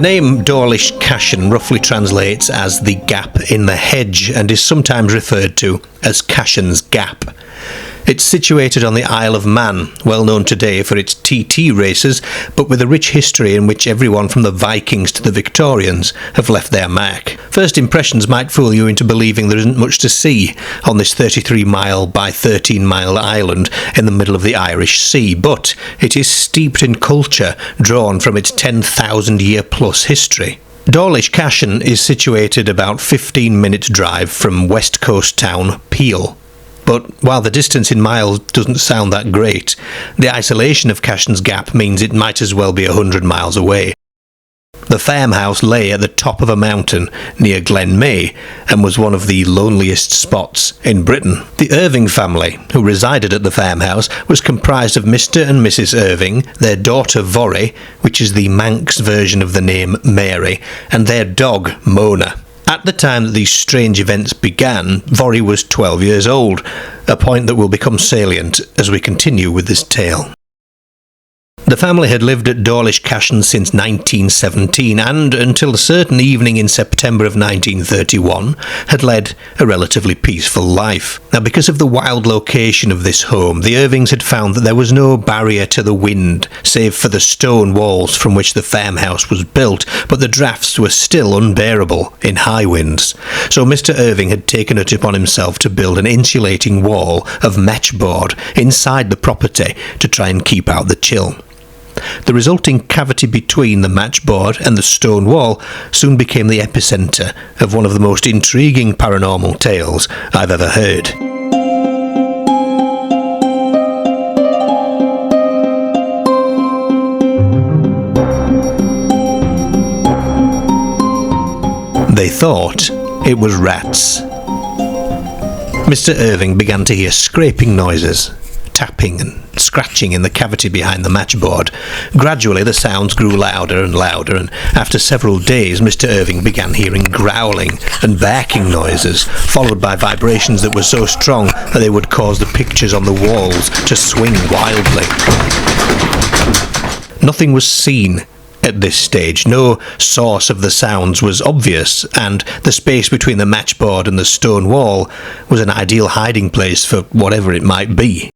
name Dawlish Cashen roughly translates as the gap in the hedge and is sometimes referred to as Cashen's Gap. It's situated on the Isle of Man, well known today for its TT races, but with a rich history in which everyone from the Vikings to the Victorians have left their mark. First impressions might fool you into believing there isn't much to see on this 33-mile by 13-mile island in the middle of the Irish Sea, but it is steeped in culture drawn from its 10,000-year-plus history. Dawlish Cashen is situated about 15 minutes drive from west coast town Peel. But while the distance in miles doesn't sound that great, the isolation of Cashen's Gap means it might as well be 100 miles away. The farmhouse lay at the top of a mountain near Glen May and was one of the loneliest spots in Britain. The Irving family, who resided at the farmhouse, was comprised of Mr. and Mrs. Irving, their daughter Vorry, which is the Manx version of the name Mary, and their dog Mona. At the time that these strange events began, Vorry was 12 years old, a point that will become salient as we continue with this tale. The family had lived at Dawlish Cashen since 1917 and, until a certain evening in September of 1931, had led a relatively peaceful life. Now, because of the wild location of this home, the Irvings had found that there was no barrier to the wind, save for the stone walls from which the farmhouse was built, but the drafts were still unbearable in high winds. So Mr. Irving had taken it upon himself to build an insulating wall of matchboard inside the property to try and keep out the chill. The resulting cavity between the matchboard and the stone wall soon became the epicentre of one of the most intriguing paranormal tales I've ever heard. They thought it was rats. Mr. Irving began to hear scraping noises, tapping and scratching in the cavity behind the matchboard. Gradually the sounds grew louder and louder, and after several days Mr. Irving began hearing growling and barking noises, followed by vibrations that were so strong that they would cause the pictures on the walls to swing wildly. Nothing was seen at this stage. No source of the sounds was obvious, and the space between the matchboard and the stone wall was an ideal hiding place for whatever it might be.